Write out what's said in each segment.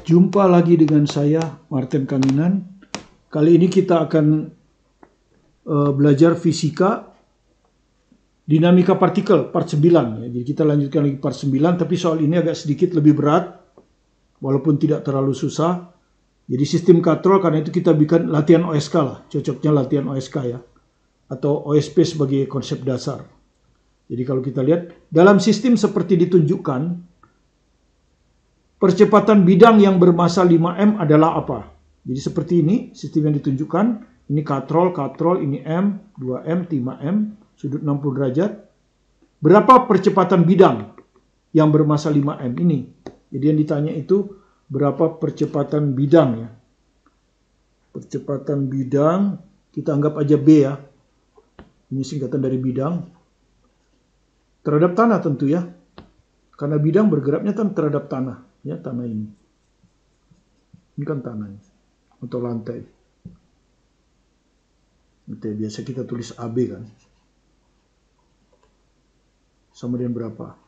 Jumpa lagi dengan saya, Martin Kaminan. Kali ini kita akan belajar fisika dinamika partikel part 9. Jadi kita lanjutkan lagi part 9, tapi soal ini agak sedikit lebih berat, walaupun tidak terlalu susah. Jadi sistem katrol, karena itu kita bikin latihan OSK lah, cocoknya latihan OSK ya, atau OSP sebagai konsep dasar. Jadi kalau kita lihat, dalam sistem seperti ditunjukkan, percepatan bidang yang bermassa 5M adalah apa? Jadi seperti ini, sistem yang ditunjukkan, ini katrol, ini M, 2M, 5M, sudut 60 derajat. Berapa percepatan bidang yang bermassa 5M ini? Jadi yang ditanya itu, berapa percepatan bidang ya? Percepatan bidang, kita anggap aja B ya. Ini singkatan dari bidang. Terhadap tanah tentu ya. Karena bidang bergeraknya kan terhadap tanah. Ya, tanah ini. Ini kan tanah. Atau lantai. Biasa kita tulis AB kan. Sama dengan berapa?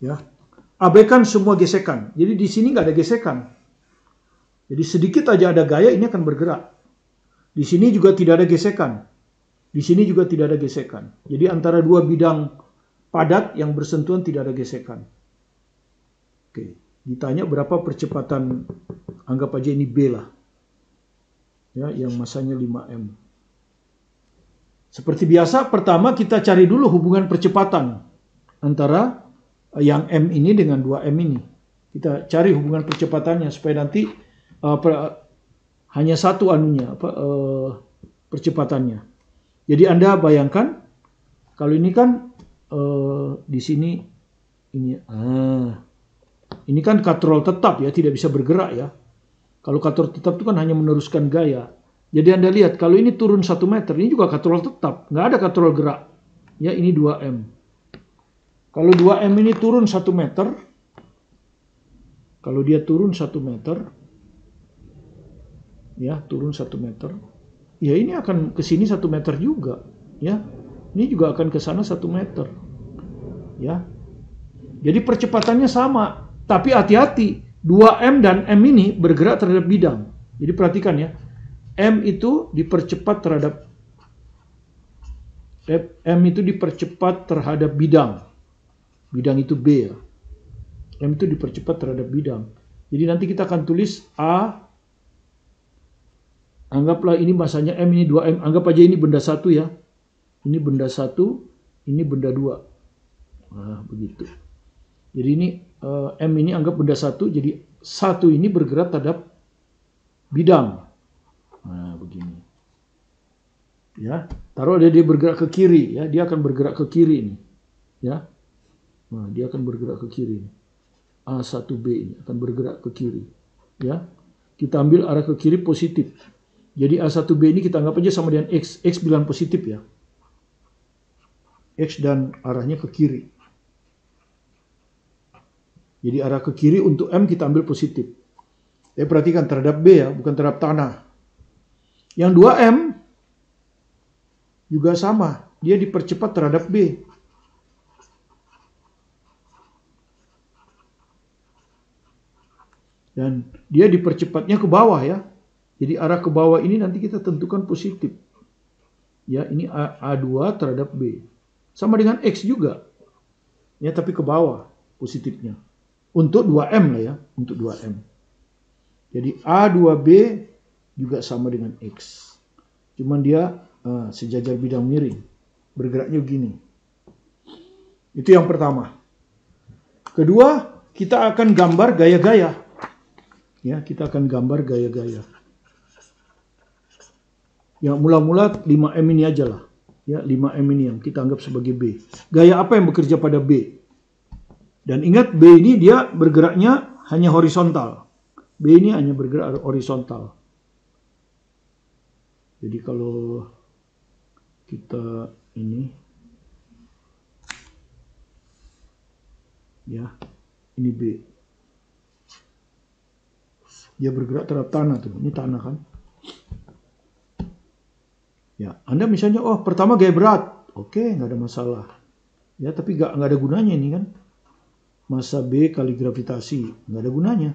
Ya. AB kan semua gesekan. Jadi di sini nggak ada gesekan. Jadi sedikit aja ada gaya, ini akan bergerak. Di sini juga tidak ada gesekan. Di sini juga tidak ada gesekan. Jadi antara dua bidang padat yang bersentuhan tidak ada gesekan. Oke, ditanya berapa percepatan, anggap aja ini B lah. Ya, yang massanya 5M. Seperti biasa, pertama kita cari dulu hubungan percepatan antara yang M ini dengan 2M ini. Kita cari hubungan percepatannya supaya nanti hanya satu anunya, percepatannya. Jadi Anda bayangkan, kalau ini kan di sini ini kan katrol tetap ya, tidak bisa bergerak ya. Kalau katrol tetap itu kan hanya meneruskan gaya. Jadi Anda lihat, kalau ini turun 1 meter, ini juga katrol tetap, nggak ada katrol gerak. Ya, ini 2M. Kalau 2M ini turun 1 meter, kalau dia turun 1 meter, ya turun 1 meter, ya ini akan ke sini 1 meter juga, ya. Ini juga akan ke sana 1 meter. Ya. Jadi percepatannya sama, tapi hati-hati, 2M dan M ini bergerak terhadap bidang. Jadi perhatikan ya. M itu dipercepat terhadap bidang. Bidang itu B ya. M itu dipercepat terhadap bidang. Jadi nanti kita akan tulis A. Anggaplah ini massanya M, ini 2M. Anggap aja ini benda 1 ya. Ini benda 1, ini benda 2. Nah, begitu. Jadi ini M ini anggap benda 1, jadi 1 ini bergerak terhadap bidang. Nah, begini. Ya, taruh dia bergerak ke kiri ya, dia akan bergerak ke kiri ini. Ya. Nah, dia akan bergerak ke kiri. A1B ini akan bergerak ke kiri. Ya. Kita ambil arah ke kiri positif. Jadi A1B ini kita anggap aja sama dengan X. X bilang positif ya. X dan arahnya ke kiri. Jadi arah ke kiri untuk M kita ambil positif. Tapi perhatikan terhadap B ya, bukan terhadap tanah. Yang 2M juga sama. Dia dipercepat terhadap B. Dan dia dipercepatnya ke bawah ya. Jadi arah ke bawah ini nanti kita tentukan positif. Ya, ini A2 terhadap B. Sama dengan X juga. Ya, tapi ke bawah positifnya. Untuk 2M lah ya, untuk 2M. Jadi A2B juga sama dengan X. Cuman dia sejajar bidang miring. Bergeraknya begini. Itu yang pertama. Kedua, kita akan gambar gaya-gaya. Ya, kita akan gambar gaya-gaya. Ya, mula-mula 5M ini aja lah. Ya, 5M ini yang kita anggap sebagai B. Gaya apa yang bekerja pada B? Dan ingat, B ini dia bergeraknya hanya horizontal. B ini hanya bergerak horizontal. Jadi kalau kita ini, ya, ini B. Dia bergerak terhadap tanah tuh. Ini tanah kan. Ya, Anda misalnya, oh pertama gaya berat. Oke, nggak ada masalah. Ya, tapi nggak ada gunanya ini kan. Massa B kali gravitasi. Nggak ada gunanya.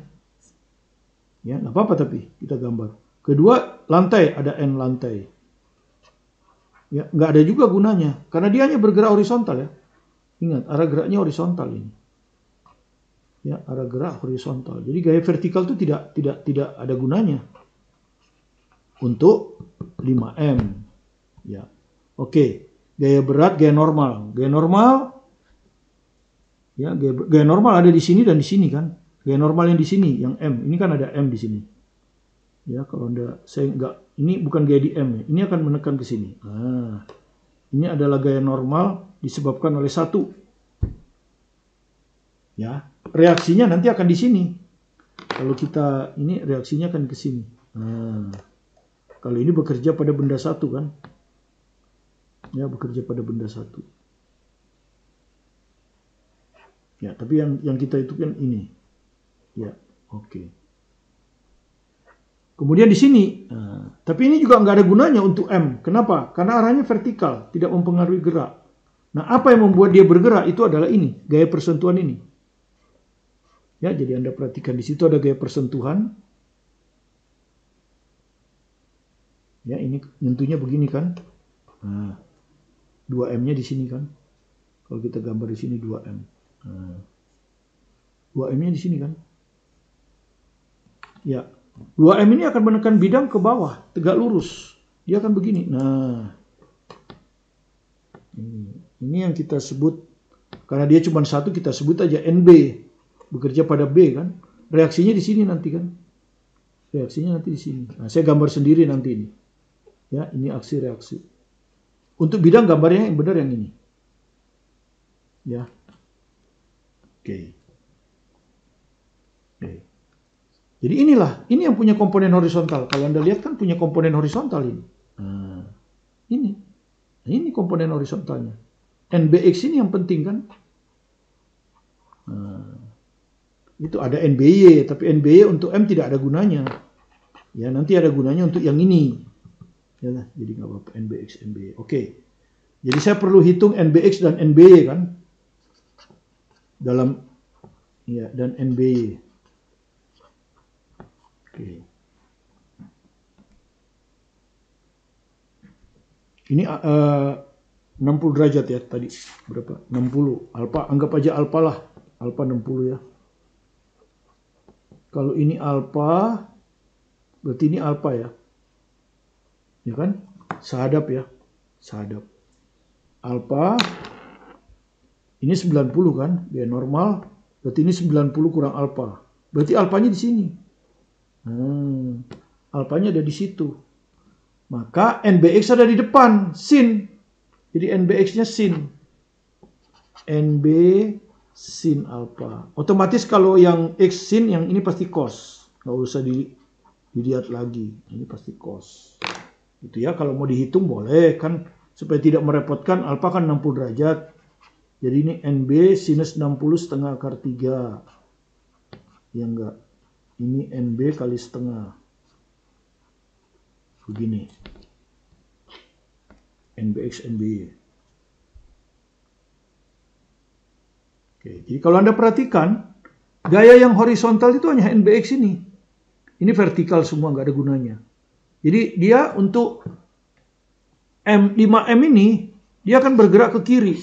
Ya, nggak apa-apa tapi kita gambar. Kedua, lantai, ada N lantai. Ya, nggak ada juga gunanya, karena dia hanya bergerak horizontal ya. Ingat, arah geraknya horizontal ini. Ya, arah gerak horizontal. Jadi gaya vertikal itu tidak ada gunanya untuk 5M. Ya. Oke, gaya berat, gaya normal. Gaya normal ya, gaya normal ada di sini dan di sini kan. Gaya normal yang di sini, yang M. Ini kan ada M di sini. Ya, kalau Anda saya enggak, ini bukan gaya di M ya. Ini akan menekan ke sini. Nah, ini adalah gaya normal disebabkan oleh 1. Ya, reaksinya nanti akan di sini. Kalau kita ini reaksinya akan ke sini. Nah, kalau ini bekerja pada benda 1 kan. Ya, bekerja pada benda 1. Ya, tapi yang kita itu kan ini. Ya, oke. Kemudian di sini, tapi ini juga nggak ada gunanya untuk M. Kenapa? Karena arahnya vertikal, tidak mempengaruhi gerak. Nah, apa yang membuat dia bergerak itu adalah ini, gaya persentuhan ini. Ya, jadi Anda perhatikan di situ ada gaya persentuhan. Ya, ini nyentuhnya begini kan. Nah, 2M-nya di sini kan. Kalau kita gambar di sini 2M. Nah, 2M-nya di sini kan. Ya, 2M ini akan menekan bidang ke bawah, tegak lurus. Dia akan begini. Nah, ini yang kita sebut, karena dia cuma 1, kita sebut aja NB. Bekerja pada B kan. Reaksinya di sini nanti kan. Reaksinya nanti di sini. Nah, saya gambar sendiri nanti ini. Ya, ini aksi reaksi. Untuk bidang gambarnya yang benar yang ini. Ya. Oke. Oke. Jadi inilah, ini yang punya komponen horizontal. Kalau Anda lihat kan punya komponen horizontal ini. Nah, ini. Nah, ini komponen horizontalnya. NBX ini yang penting kan. Nah, itu ada NBY, tapi NBY untuk M tidak ada gunanya. Ya, nanti ada gunanya untuk yang ini. Ya, jadi nggak apa-apa, NBX, NBY. Oke. Jadi saya perlu hitung NBX dan NBY kan. Dalam, ya, dan NBY. Oke. Ini 60 derajat ya tadi. Berapa? 60. Alfa, anggap aja alfa lah. Alfa 60 ya. Kalau ini alfa, berarti ini alfa ya. Ya kan? Sehadap ya. Sehadap. Alfa, ini 90 kan? Gaya normal. Berarti ini 90 kurang alfa. Berarti alfanya di sini. Alfanya ada di situ. Maka NBX ada di depan, sin. Jadi NBX-nya sin. NB sin alfa. Otomatis kalau yang X sin, yang ini pasti cos. Nggak usah dilihat lagi. Ini pasti cos. Gitu ya, kalau mau dihitung boleh kan. Supaya tidak merepotkan, alfa kan 60 derajat. Jadi ini NB sinus 60 setengah akar 3. Ya enggak. Ini NB kali setengah. Begini. NBX, NBY. Oke, jadi kalau Anda perhatikan, gaya yang horizontal itu hanya NBX ini. Ini vertikal semua, nggak ada gunanya. Jadi dia untuk M5M ini, dia akan bergerak ke kiri.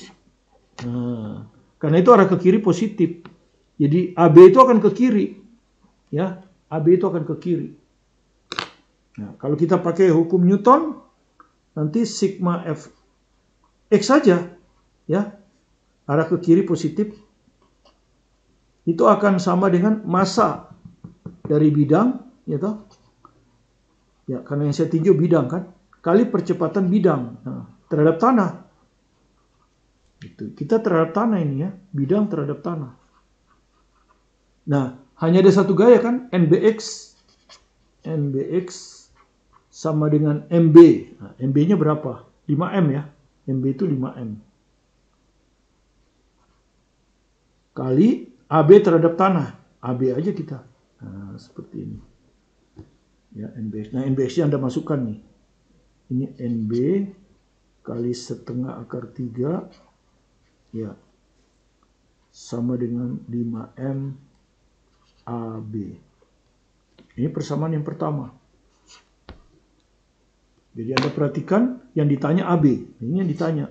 Nah, karena itu arah ke kiri positif. Jadi AB itu akan ke kiri. Ya, AB itu akan ke kiri. Nah, kalau kita pakai hukum Newton, nanti sigma F X saja, ya, arah ke kiri positif, itu akan sama dengan massa dari bidang, ya toh? Ya, karena yang saya tinjau bidang kan, kali percepatan bidang terhadap tanah. Itu kita terhadap tanah ini ya, bidang terhadap tanah. Nah, hanya ada satu gaya kan, NBX sama dengan MB. Nah, MB-nya berapa? 5M ya. MB itu 5M. Kali AB terhadap tanah. AB aja kita. Nah, seperti ini. Ya, NBX. Nah, NBX-nya Anda masukkan nih. Ini NB kali setengah akar 3. Ya. Sama dengan 5M AB. Ini persamaan yang pertama. Jadi Anda perhatikan yang ditanya AB. Ini yang ditanya.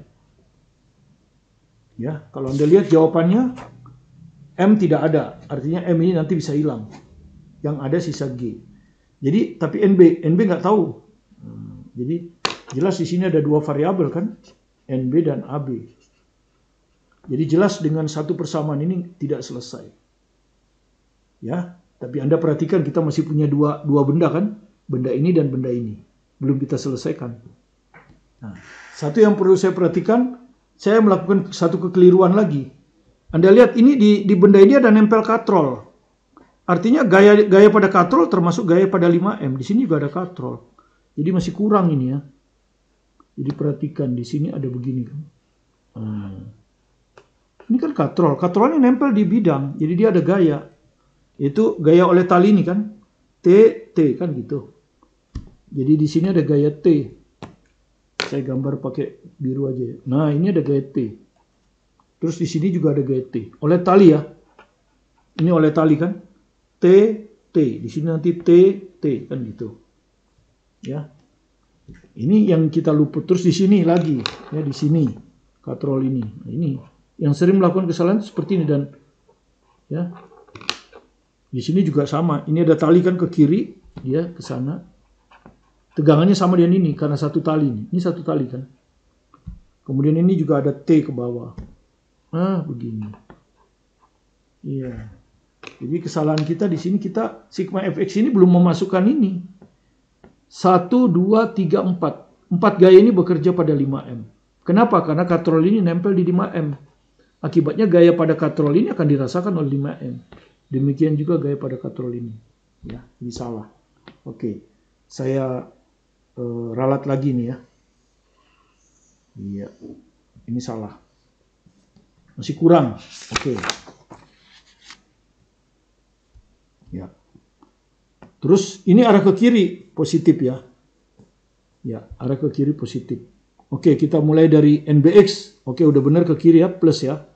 Ya, kalau Anda lihat jawabannya M tidak ada. Artinya M ini nanti bisa hilang. Yang ada sisa G. Jadi tapi NB nggak tahu. Jadi jelas di sini ada dua variabel kan, NB dan AB. Jadi jelas dengan satu persamaan ini tidak selesai. Ya, tapi Anda perhatikan kita masih punya dua benda kan, benda ini dan benda ini. Belum kita selesaikan. Nah, satu yang perlu saya perhatikan, saya melakukan satu kekeliruan lagi. Anda lihat ini di benda ini ada nempel katrol. Artinya gaya pada katrol termasuk gaya pada 5M. Di sini juga ada katrol. Jadi masih kurang ini ya. Jadi perhatikan di sini ada begini kan. Ini kan katrol. Katrolnya nempel di bidang. Jadi dia ada gaya. Itu gaya oleh tali ini kan. T kan gitu. Jadi di sini ada gaya T. Saya gambar pakai biru aja ya. Nah, ini ada gaya T. Terus di sini juga ada gaya T. Oleh tali ya. Ini oleh tali kan. T. Di sini nanti T kan gitu. Ya. Ini yang kita luput. Terus di sini lagi. Ya, di sini. Katrol ini. Nah, ini. Yang sering melakukan kesalahan seperti ini. Dan ya. Di sini juga sama. Ini ada tali kan ke kiri. Dia ke sana. Tegangannya sama dengan ini karena satu tali ini. Ini satu tali kan. Kemudian ini juga ada T ke bawah. Begini. Iya. Jadi kesalahan kita di sini kita sigma fx ini belum memasukkan ini. 1, 2, 3, 4. 4 gaya ini bekerja pada 5M. Kenapa? Karena katrol ini nempel di 5M. Akibatnya gaya pada katrol ini akan dirasakan oleh 5M. Demikian juga gaya pada katrol ini. Ya, ini salah. Oke. Saya ralat lagi nih ya. Iya. Ini salah. Masih kurang. Oke. Ya. Terus ini arah ke kiri positif ya. Ya, arah ke kiri positif. Oke, kita mulai dari NBX. Oke, udah benar ke kiri ya, plus ya.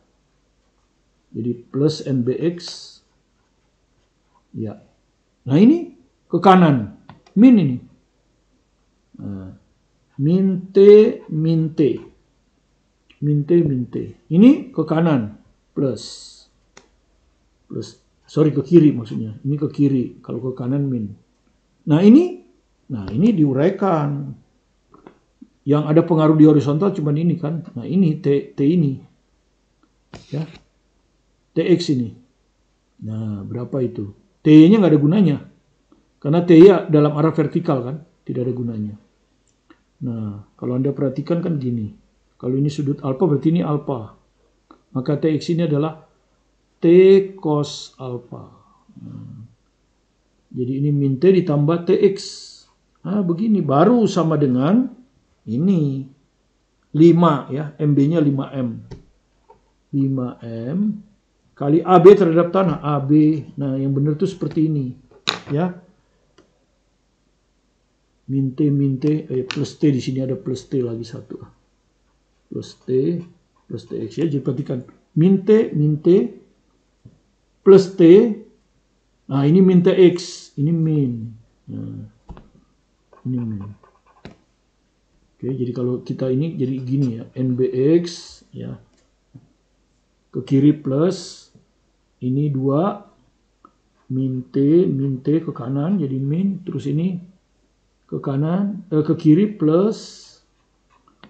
Jadi plus NBX. Ya. Nah, ini ke kanan. Min ini. Minte. Ini ke kanan. Plus. Sorry, ke kiri maksudnya. Ini ke kiri. Kalau ke kanan min. Nah ini diuraikan. Yang ada pengaruh di horizontal cuma ini kan. Nah ini T ini. Ya. TX ini. Nah berapa itu? T-nya nggak ada gunanya. Karena T ya dalam arah vertikal kan. Tidak ada gunanya. Nah kalau Anda perhatikan kan gini. Kalau ini sudut alfa berarti ini alfa. Maka TX ini adalah T cos alfa. Jadi ini min T ditambah TX. Begini. Baru sama dengan ini. 5 ya. MB-nya 5M. 5M kali AB terhadap tanah. AB. Nah yang benar itu seperti ini. Ya. Min T plus T. Di sini ada plus T lagi satu. Plus T plus TX ya. Jadi perhatikan. Min T plus T. Nah ini min TX. Ini min. Nah, ini min. Oke, jadi kalau kita ini jadi gini ya. NBX ya. Ke kiri plus. Ini 2. Min T ke kanan. Jadi min. Terus ini ke kanan. Ke kiri plus.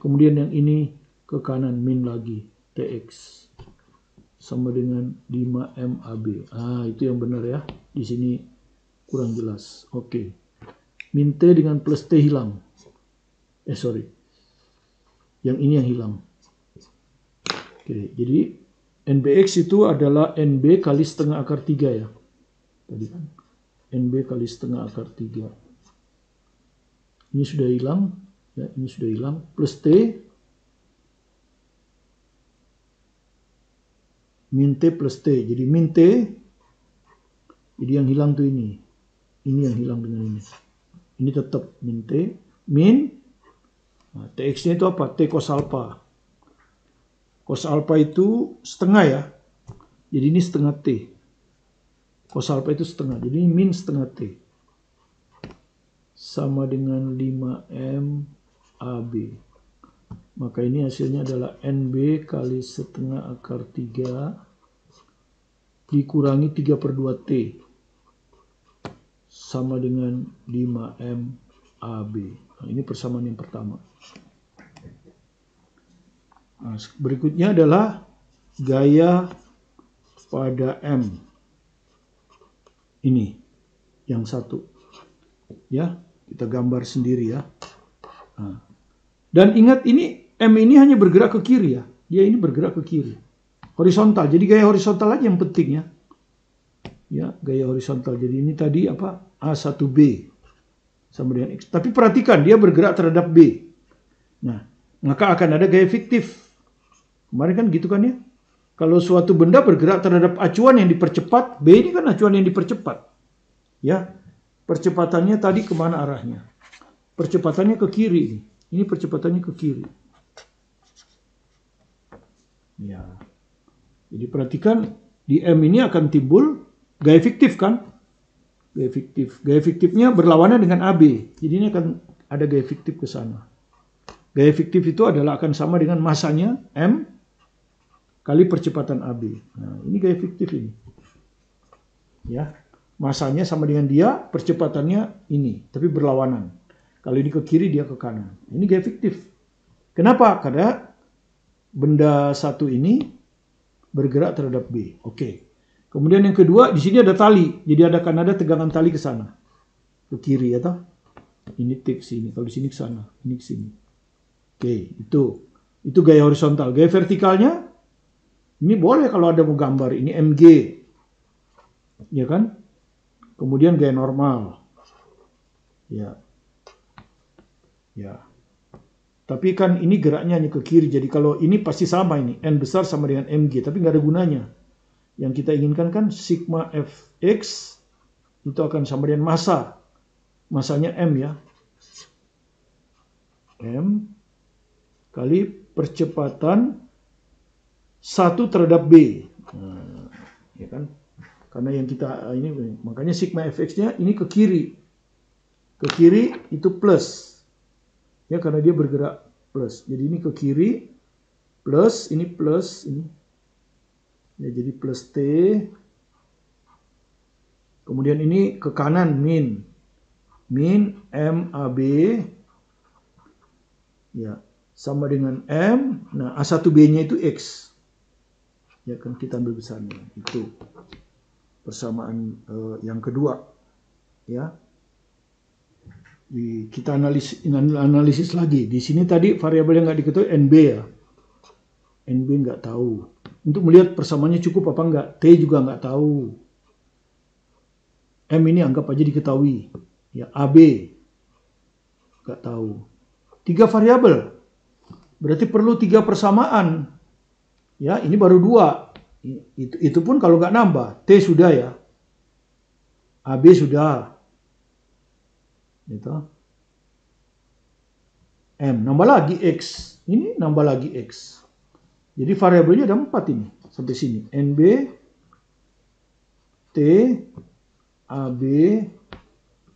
Kemudian yang ini ke kanan min lagi. TX. Sama dengan 5M AB. Itu yang benar ya. Di sini kurang jelas. Oke. Min T dengan plus T hilang. Sorry. Yang ini yang hilang. Oke. Jadi NBX itu adalah NB kali setengah akar 3 ya. Tadi kan. NB kali setengah akar 3. Ini sudah hilang. Ya, ini sudah hilang. Plus T. Min T plus T. Jadi min T. Jadi yang hilang tuh ini. Ini yang hilang dengan ini. Ini tetap min T. Min. Nah, TX-nya itu apa? T cos alpha. Cos alpha itu setengah ya. Jadi ini setengah T. Cos alpha itu setengah. Jadi min setengah T. sama dengan 5M AB. Maka ini hasilnya adalah NB kali setengah akar 3 dikurangi 3/2 T sama dengan 5M AB. Nah, ini persamaan yang pertama. Nah, berikutnya adalah gaya pada M. Ini yang satu. Ya, kita gambar sendiri ya. Nah. Dan ingat ini M ini hanya bergerak ke kiri ya. Dia ini bergerak ke kiri. Horizontal. Jadi gaya horizontal aja yang penting ya. Ya, gaya horizontal. Jadi ini tadi apa? A1B sama dengan X. Tapi perhatikan dia bergerak terhadap B. Nah, maka akan ada gaya fiktif. Kemarin kan gitu kan ya. Kalau suatu benda bergerak terhadap acuan yang dipercepat, B ini kan acuan yang dipercepat. Ya, percepatannya tadi kemana arahnya? Percepatannya ke kiri. Ini percepatannya ke kiri. Ya. Jadi perhatikan di M ini akan timbul gaya fiktif kan? Gaya fiktif. Gaya fiktifnya berlawanan dengan AB. Jadi ini akan ada gaya fiktif ke sana. Gaya fiktif itu adalah akan sama dengan masanya M kali percepatan AB. Nah, ini gaya fiktif ini. Ya. Masanya sama dengan dia, percepatannya ini, tapi berlawanan. Kalau ini ke kiri, dia ke kanan. Ini gaya fiktif. Kenapa? Karena benda satu ini bergerak terhadap B. Oke. Kemudian yang kedua, di sini ada tali. Jadi akan ada tegangan tali ke sana. Ke kiri ya toh. Ini T ke sini. Kalau di sini ke sana. Ini ke sini. Oke, itu. Itu gaya horizontal. Gaya vertikalnya, ini boleh kalau ada mau gambar. Ini MG. Ya kan? Kemudian gaya normal. Ya. Ya. Tapi kan ini geraknya hanya ke kiri. Jadi kalau ini pasti sama ini. N besar sama dengan MG. Tapi nggak ada gunanya. Yang kita inginkan kan sigma Fx itu akan sama dengan massa. Massanya M ya. M kali percepatan 1 terhadap B. Nah, ya kan? Karena yang kita ini makanya sigma Fx-nya ini ke kiri. Ke kiri itu plus. Ya karena dia bergerak plus. Jadi ini ke kiri plus ini. Ya jadi plus T. Kemudian ini ke kanan min. Min MAB. Ya, sama dengan M. Nah, A1B-nya itu X. Ya kan kita ambil besarnya. Itu persamaan yang kedua. Ya. Kita analisis lagi. Di sini tadi variabel yang nggak diketahui NB ya. NB nggak tahu. Untuk melihat persamaannya cukup apa enggak. T juga nggak tahu. M ini anggap aja diketahui. Ya, AB nggak tahu. 3 variabel. Berarti perlu 3 persamaan. Ya, ini baru 2. Itu pun kalau nggak nambah. T sudah ya. AB sudah. Gitu. M nambah lagi X. Ini nambah lagi X. Jadi variabelnya ada 4 ini sampai sini. NB, T, AB,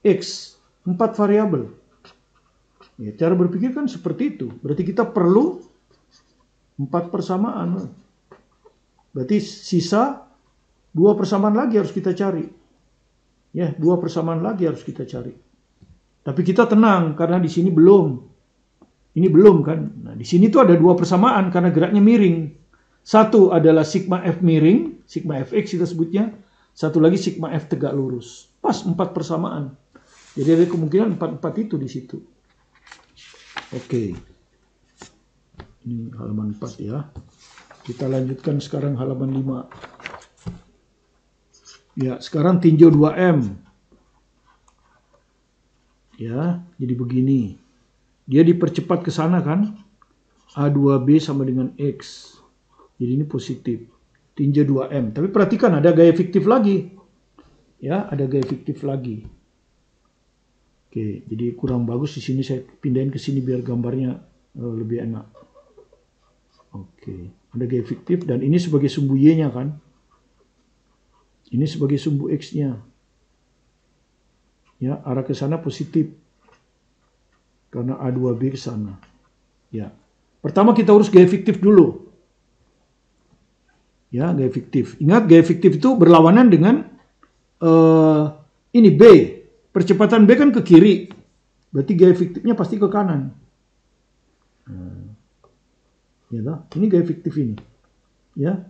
X. 4 variabel. Ya, cara berpikir kan seperti itu. Berarti kita perlu 4 persamaan. Berarti sisa 2 persamaan lagi harus kita cari. Ya, 2 persamaan lagi harus kita cari. Tapi kita tenang karena di sini belum. Ini belum kan. Nah, di sini tuh ada 2 persamaan karena geraknya miring. Satu adalah sigma F miring, sigma Fx kita sebutnya. Satu lagi sigma F tegak lurus. Pas 4 persamaan. Jadi ada kemungkinan 4 itu di situ. Oke. Ini halaman 4 ya. Kita lanjutkan sekarang halaman 5. Ya, sekarang tinjau 2M. Ya, jadi begini. Dia dipercepat ke sana kan. A2B sama dengan X. Jadi ini positif. Tinjau 2M. Tapi perhatikan ada gaya fiktif lagi. Ya, ada gaya fiktif lagi. Oke, jadi kurang bagus di sini saya pindahin ke sini biar gambarnya lebih enak. Oke, ada gaya fiktif dan ini sebagai sumbu Y-nya kan. Ini sebagai sumbu X-nya. Ya, arah ke sana positif. Karena A2B ke sana. Ya. Pertama kita urus gaya fiktif dulu. Ya, gaya fiktif. Ingat gaya fiktif itu berlawanan dengan ini B. Percepatan B kan ke kiri. Berarti gaya fiktifnya pasti ke kanan. Ya, ini gaya fiktif ini. Ya.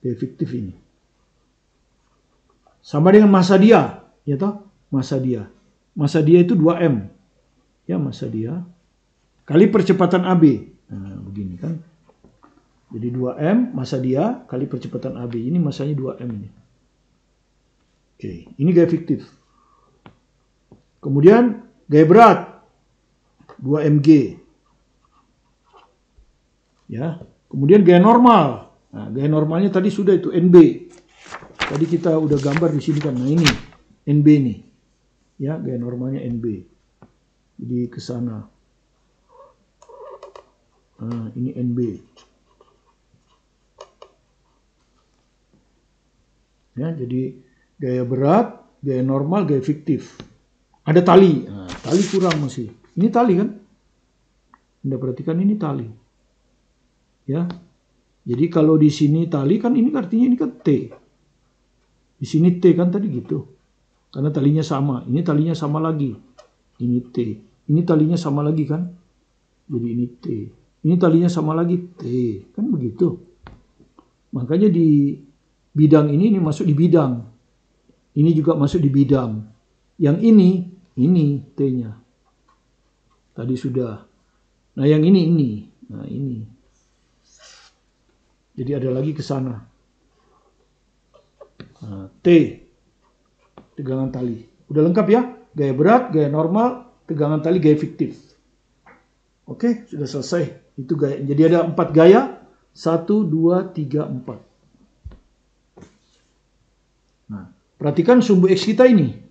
Gaya fiktif ini. Sama dengan massa dia, ya toh? Massa dia. Massa dia itu 2M. Ya, massa dia kali percepatan AB. Nah, begini kan. Jadi 2M massa dia kali percepatan AB. Ini massanya 2M ini. Oke, ini gaya fiktif. Kemudian gaya berat 2mg. Ya. Kemudian gaya normal. Nah, gaya normalnya tadi sudah itu NB. Tadi kita udah gambar di sini kan. Nah, ini NB nih. Ya, gaya normalnya NB. Jadi ke sana. Nah, ini NB. Ya, jadi gaya berat, gaya normal, gaya fiktif. Ada tali. Nah, tali kurang masih. Ini tali kan? Anda perhatikan ini tali. Ya. Jadi kalau di sini tali kan ini artinya ini kan T. Di sini T kan tadi gitu. Karena talinya sama. Ini talinya sama lagi. Ini T. Ini talinya sama lagi kan? Jadi ini T. Ini talinya sama lagi T. Kan begitu. Makanya di bidang ini masuk di bidang. Ini juga masuk di bidang. Yang ini T-nya. Tadi sudah. Nah yang ini. Nah ini. Jadi ada lagi ke sana. Nah, T. Tegangan tali. Udah lengkap ya? Gaya berat, gaya normal, tegangan tali, gaya fiktif. Oke, sudah selesai. Itu gaya. Jadi ada 4 gaya. 1, 2, 3, 4. Nah, perhatikan sumbu X kita ini.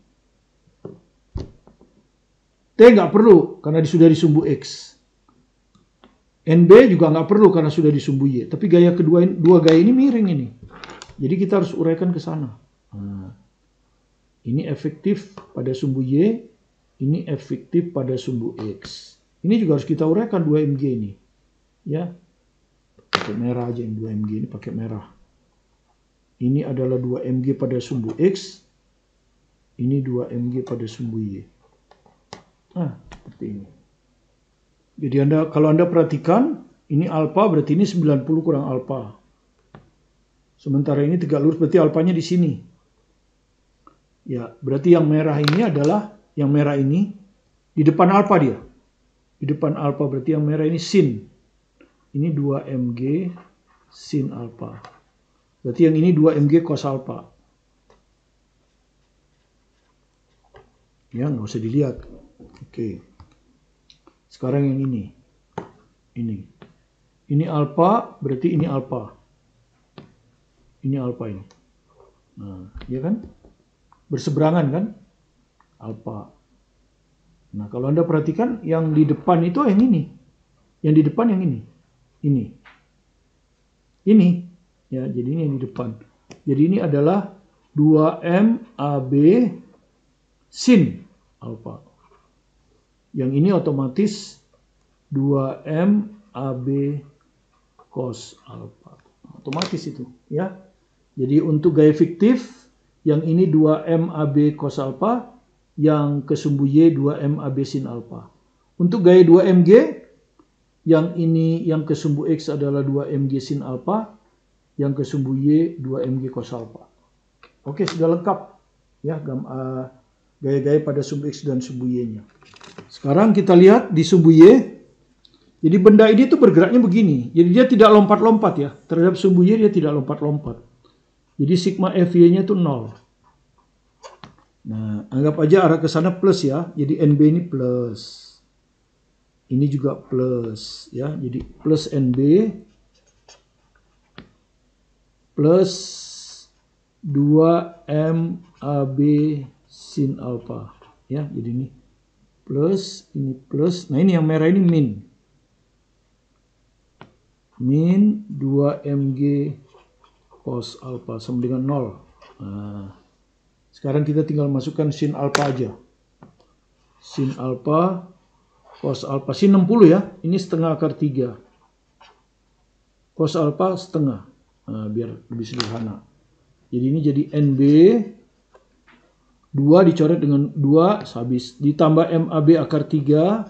T nggak perlu karena sudah di sumbu X. NB juga nggak perlu karena sudah di sumbu Y. Tapi gaya kedua, dua gaya ini miring ini. Jadi kita harus uraikan ke sana. Nah, ini efektif pada sumbu Y. Ini efektif pada sumbu X. Ini juga harus kita uraikan 2mg ini. Ya. Pakai merah aja yang 2mg ini pakai merah. Ini adalah 2mg pada sumbu X. Ini 2mg pada sumbu Y. Nah, seperti ini. Jadi kalau Anda perhatikan, ini alfa berarti ini 90 kurang alfa. Sementara ini tegak lurus berarti alfanya di sini. Ya, berarti yang merah ini adalah, yang merah ini di depan alfa dia. Di depan alfa berarti yang merah ini sin. Ini 2mg sin alfa. Berarti yang ini 2mg cos alfa. Ya, nggak usah dilihat. Oke. Sekarang yang ini. Ini alfa, berarti ini alfa. Ini alfa ini. Nah, ya kan? Berseberangan kan? Alfa. Nah, kalau Anda perhatikan yang di depan itu yang ini. Yang di depan yang ini. Ini. Ya, jadi ini yang di depan. Jadi ini adalah 2M AB sin alfa. Yang ini otomatis 2M AB cos alfa. Otomatis itu, ya. Jadi untuk gaya fiktif, yang ini 2M AB cos alfa, yang ke sumbu Y 2M AB sin alfa. Untuk gaya 2mg, yang ini yang ke sumbu X adalah 2mg sin alfa, yang ke sumbu Y 2mg cos alfa. Oke, sudah lengkap ya gaya-gaya pada sumbu X dan sumbu Y-nya. Sekarang kita lihat di sumbu Y. Jadi benda ini tuh bergeraknya begini. Jadi dia tidak lompat-lompat ya. Terhadap sumbu Y dia tidak lompat-lompat. Jadi sigma FY-nya itu 0. Nah, anggap aja arah ke sana plus ya. Jadi NB ini plus. Ini juga plus ya. Jadi plus NB plus 2M AB sin alfa. Ya, jadi ini plus, ini plus. Nah, ini yang merah ini min. Min 2mg cos alfa sama dengan 0. Nah, sekarang kita tinggal masukkan sin alfa aja. Sin alfa Cos alpha sin 60 ya. Ini setengah akar 3. Cos alpha setengah. Nah, biar lebih sederhana. Jadi ini jadi NB 2 dicoret dengan 2 habis. Ditambah MAB akar 3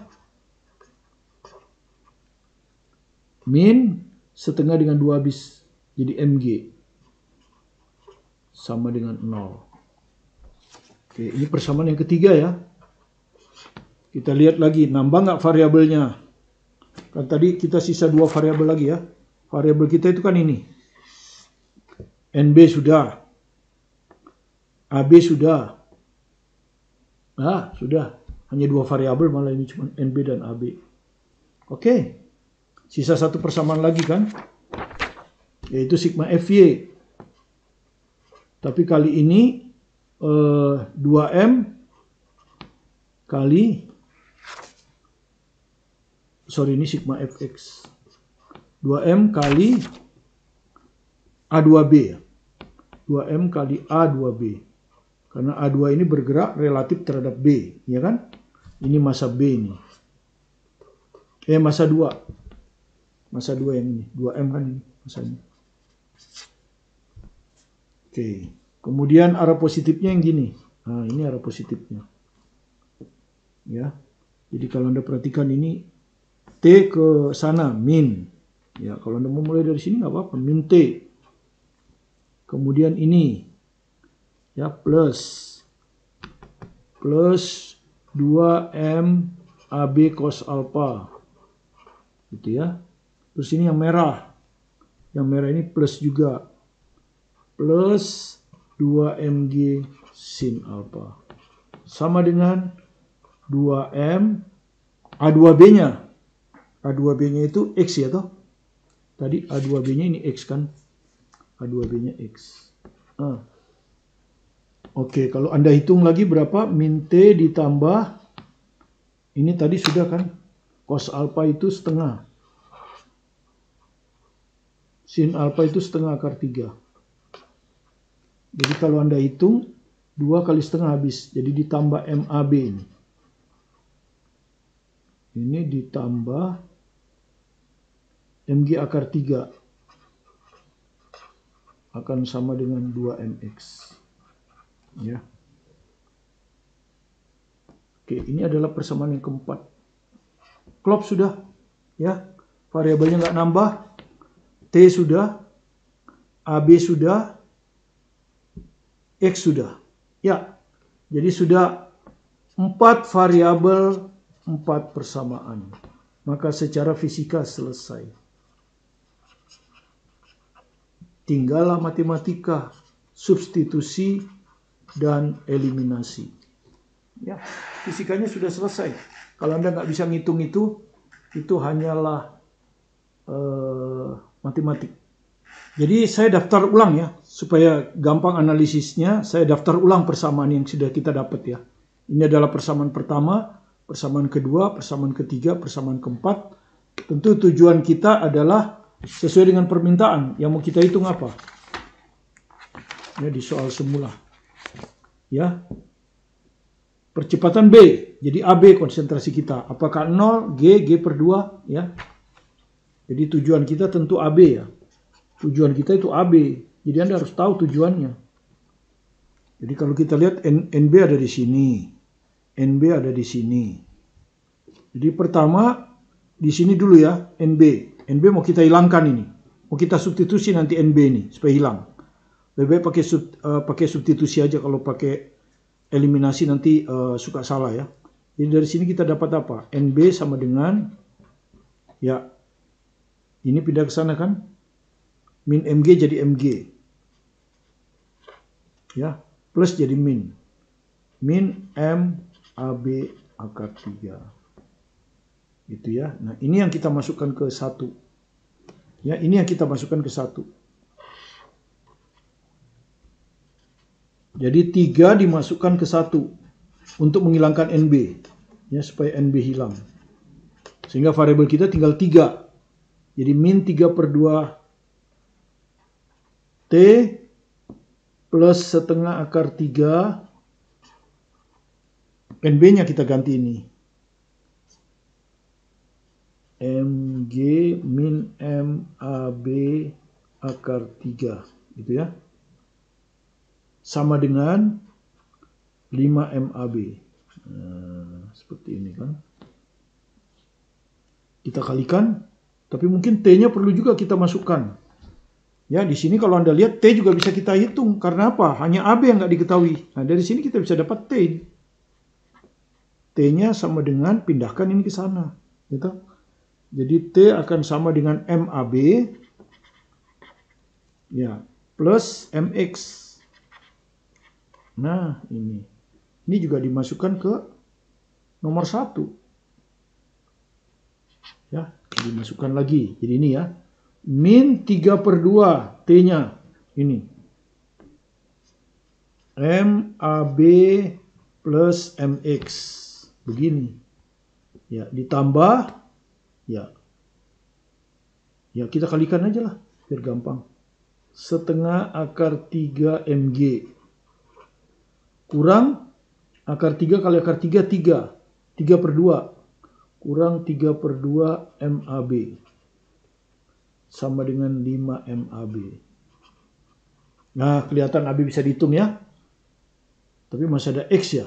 min setengah dengan 2 habis. Jadi MG sama dengan 0. Oke, ini persamaan yang ketiga ya. Kita lihat lagi, nambah nggak variabelnya? Kan tadi kita sisa 2 variabel lagi ya. Variabel kita itu kan ini. NB sudah. AB sudah. Nah, sudah. Hanya 2 variabel, malah ini cuma NB dan AB. Oke. Sisa 1 persamaan lagi kan? Yaitu sigma FY. Tapi kali ini 2M kali, ini sigma fx. 2M kali A2B ya. 2M kali A2B. Karena A2 ini bergerak relatif terhadap B, ya kan? Ini massa B ini. Massa 2. Massa 2 yang ini. 2M kan ini massanya. Oke. Kemudian arah positifnya yang gini. Nah, ini arah positifnya. Ya. Jadi kalau Anda perhatikan ini T ke sana min. Ya, kalau Anda mau mulai dari sini nggak apa-apa, min T. Kemudian ini ya plus 2M AB cos alpha. Gitu ya. Terus ini yang merah. Yang merah ini plus juga. Plus 2mg sin alpha. Sama dengan 2m A2B-nya. A2B-nya itu X ya toh. Tadi A2B-nya ini X kan. A2B-nya X. Oke, kalau Anda hitung lagi berapa? Min T ditambah. Ini tadi sudah kan. Cos alpha itu setengah. Sin alpha itu setengah akar 3. Jadi kalau Anda hitung 2 kali setengah habis. Jadi ditambah MAB ini. Ini ditambah MG akar 3 akan sama dengan 2MX. Ya. Oke, ini adalah persamaan yang keempat. Klop sudah. Ya. Variabelnya nggak nambah. T sudah. AB sudah. X sudah. Ya. Jadi sudah 4 variabel, 4 persamaan. Maka secara fisika selesai. Tinggallah matematika, substitusi, dan eliminasi. Ya, fisikanya sudah selesai. Kalau Anda nggak bisa ngitung itu hanyalah matematik. Jadi saya daftar ulang ya, supaya gampang analisisnya. Saya daftar ulang persamaan yang sudah kita dapat ya. Ini adalah persamaan pertama, persamaan kedua, persamaan ketiga, persamaan keempat. Tentu tujuan kita adalah sesuai dengan permintaan. Yang mau kita hitung apa? Ya, di soal semula. Ya. Percepatan B. Jadi AB konsentrasi kita. Apakah 0, G per 2? Ya. Jadi tujuan kita tentu AB ya. Tujuan kita itu AB. Jadi Anda harus tahu tujuannya. Jadi kalau kita lihat NB ada di sini. NB ada di sini. Jadi pertama di sini dulu ya, NB. NB mau kita hilangkan ini. Mau kita substitusi nanti NB ini supaya hilang. Lebih baik pakai substitusi aja, kalau pakai eliminasi nanti suka salah ya. Jadi dari sini kita dapat apa? NB sama dengan ya. Ini pindah ke sana kan? Min MG jadi MG. Ya, plus jadi min. Min M AB akar 3. Gitu ya. Nah, ini yang kita masukkan ke 1. Ya, ini yang kita masukkan ke 1. Jadi 3 dimasukkan ke 1 untuk menghilangkan NB. Ya, supaya NB hilang. Sehingga variabel kita tinggal 3. Jadi min 3 per 2 T plus setengah akar 3. NB-nya kita ganti ini. G min MAB akar 3. Gitu ya. Sama dengan 5 MAB. Nah, seperti ini kan. Kita kalikan, tapi mungkin T-nya perlu juga kita masukkan. Ya, di sini kalau Anda lihat T juga bisa kita hitung. Karena apa? Hanya AB yang nggak diketahui. Nah, dari sini kita bisa dapat T. T-nya sama dengan pindahkan ini ke sana. Gitu. Jadi T akan sama dengan MAB ya, plus MX. Nah, ini. Ini juga dimasukkan ke nomor 1. Ya, dimasukkan lagi. Jadi ini ya. Min 3/2 T-nya. Ini. MAB plus MX. Begini. Ya, ditambah. Ya. Ya, kita kalikan aja lah. Biar gampang. Setengah akar 3 MG. Kurang akar 3 kali akar 3, 3. 3/2. Kurang 3/2 MAB. Sama dengan 5 MAB. Nah, kelihatan AB bisa dihitung ya. Tapi masih ada X ya.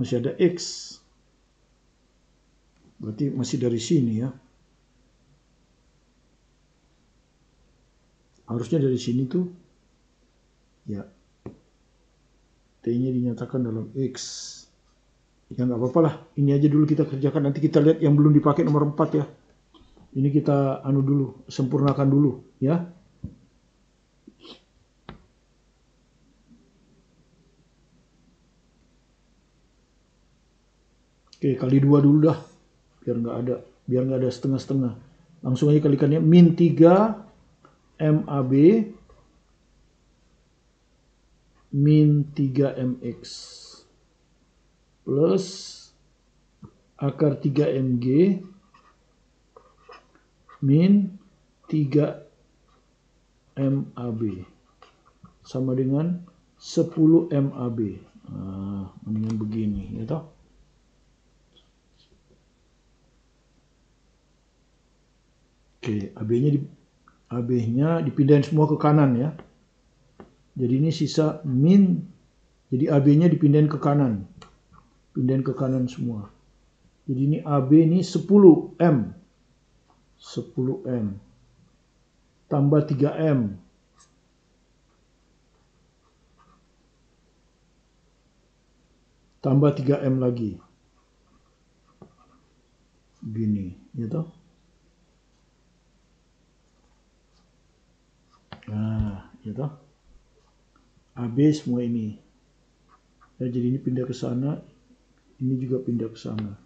Masih ada X. Berarti masih dari sini ya. Harusnya dari sini tuh. Ya. T-nya dinyatakan dalam X. Ya nggak apa-apa lah. Ini aja dulu kita kerjakan. Nanti kita lihat yang belum dipakai nomor 4 ya. Ini kita dulu, sempurnakan dulu ya. Oke, kali 2 dulu dah. Biar nggak ada setengah-setengah. Langsung aja kalikannya min 3 MAB min 3 MX plus akar 3 MG min 3 MAB sama dengan 10 MAB. Nah, mendingan begini ya toh. Oke, AB-nya dipindahin semua ke kanan ya. Jadi ini sisa min, jadi AB-nya dipindahin ke kanan. Pindahin ke kanan semua. Jadi ini AB ini 10M. 10M. Tambah 3M. Tambah 3M lagi. Gini, gitu. Nah, gitu. AB semua ini. Ya, jadi ini pindah ke sana, ini juga pindah ke sana.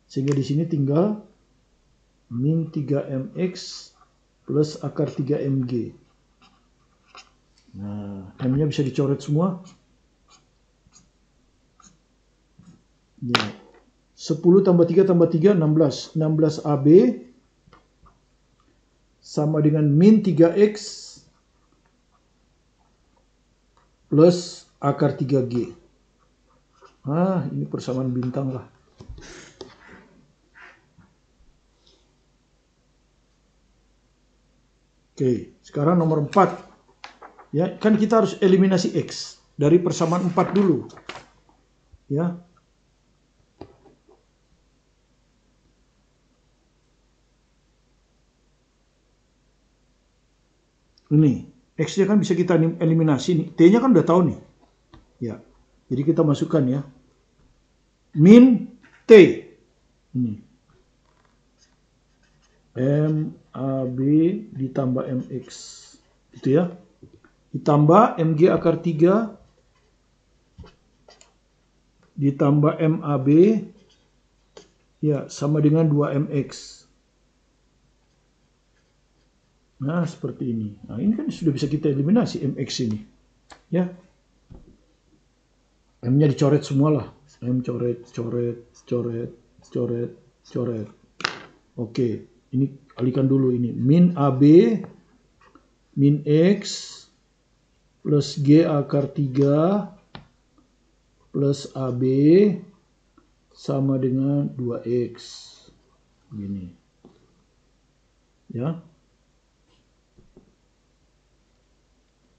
Sehingga di sini tinggal min 3MX plus akar 3MG. Nah, M-nya bisa dicoret semua. Ya. 10 tambah 3 tambah 3, 16. 16 AB sama dengan min 3X plus akar 3G. Ah, ini persamaan bintang lah. Oke, sekarang nomor 4. Ya, kan kita harus eliminasi X. Dari persamaan 4 dulu. Ya. Ini, X-nya kan bisa kita eliminasi nih. T-nya kan udah tahu nih. Ya. Jadi kita masukkan ya. Min T. Ini. MAB ditambah MX. Gitu ya. Ditambah MG akar 3. Ditambah MAB. Ya, sama dengan 2MX. Nah, seperti ini. Nah, ini kan sudah bisa kita eliminasi MX ini. Ya. M-nya dicoret semua lah. M coret, coret, coret, coret, coret. Oke, ini alihkan dulu ini. Min AB, min X, plus G akar 3, plus AB, sama dengan 2X. Begini. Ya.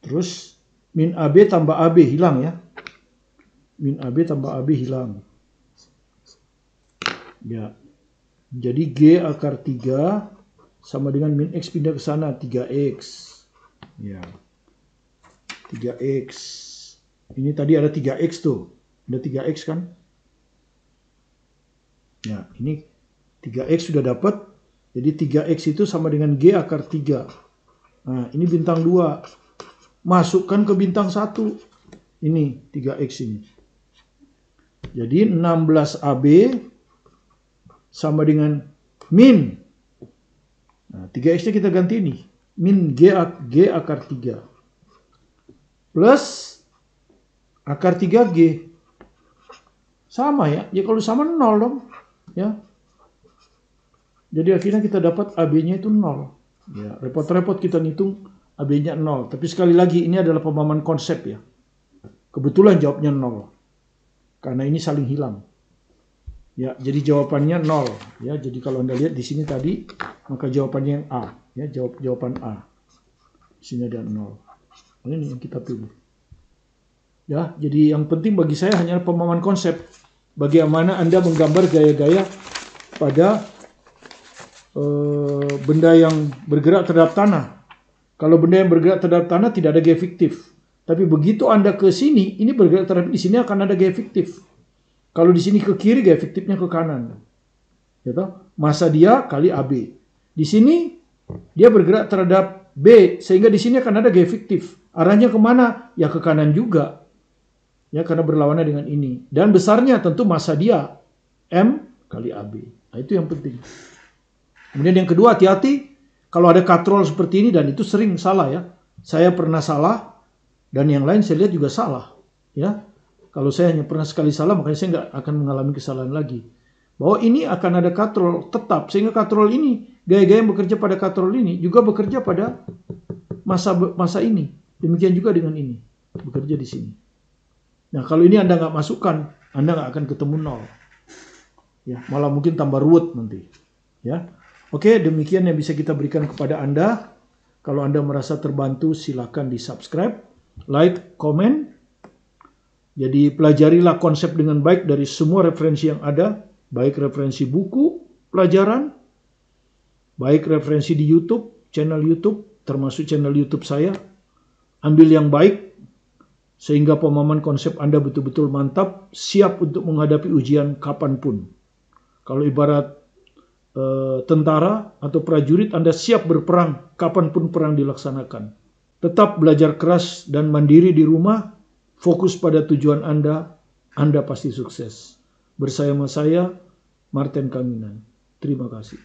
Terus min AB tambah AB hilang ya. Min AB tambah AB hilang. Ya. Jadi G akar 3 sama dengan min X pindah ke sana 3X. Ya. 3X. Ini tadi ada 3X tuh. Ada 3X kan? Ya, ini 3X sudah dapat. Jadi 3X itu sama dengan G akar 3. Nah, ini bintang 2. Masukkan ke bintang 1. Ini 3X ini. Jadi 16AB sama dengan min. Nah, 3X-nya kita ganti ini. Min G akar 3. Plus akar 3G. Sama ya. Ya kalau sama 0 dong. Ya. Jadi akhirnya kita dapat AB-nya itu 0. Ya, repot-repot kita ngitung AB-nya 0. Tapi sekali lagi ini adalah pemahaman konsep ya. Kebetulan jawabnya 0. Karena ini saling hilang. Ya, jadi jawabannya 0. Ya, jadi kalau Anda lihat di sini tadi, maka jawabannya yang A. Ya, jawaban A. Di sini ada 0. Ini yang kita pilih. Ya, jadi yang penting bagi saya hanya pemahaman konsep. Bagaimana Anda menggambar gaya-gaya pada benda yang bergerak terhadap tanah. Kalau benda yang bergerak terhadap tanah tidak ada gaya fiktif. Tapi begitu Anda ke sini, ini bergerak terhadap di sini akan ada gaya fiktif. Kalau di sini ke kiri, gaya fiktifnya ke kanan. Gitu? Masa dia kali AB. Di sini dia bergerak terhadap B, sehingga di sini akan ada gaya fiktif. Arahnya kemana? Ya ke kanan juga. Ya, karena berlawanan dengan ini. Dan besarnya tentu masa dia M kali AB. Nah, itu yang penting. Kemudian yang kedua, hati-hati kalau ada katrol seperti ini, dan itu sering salah ya. Saya pernah salah, dan yang lain saya lihat juga salah. Ya, kalau saya hanya pernah sekali salah, makanya saya nggak akan mengalami kesalahan lagi. Bahwa ini akan ada katrol tetap, sehingga katrol ini, gaya-gaya yang bekerja pada katrol ini, juga bekerja pada masa ini. Demikian juga dengan ini, bekerja di sini. Nah, kalau ini Anda nggak masukkan, Anda nggak akan ketemu 0. Ya, malah mungkin tambah ruwet nanti. Ya, oke, demikian yang bisa kita berikan kepada Anda. Kalau Anda merasa terbantu, silakan di subscribe, like, komen. Jadi pelajarilah konsep dengan baik dari semua referensi yang ada, baik referensi buku, pelajaran, baik referensi di YouTube, channel YouTube, termasuk channel YouTube saya. Ambil yang baik, sehingga pemahaman konsep Anda betul-betul mantap, siap untuk menghadapi ujian kapanpun. Kalau ibarat tentara atau prajurit, Anda siap berperang kapanpun perang dilaksanakan. Tetap belajar keras dan mandiri di rumah, fokus pada tujuan Anda pasti sukses. Bersama saya, Martin Kaminan. Terima kasih.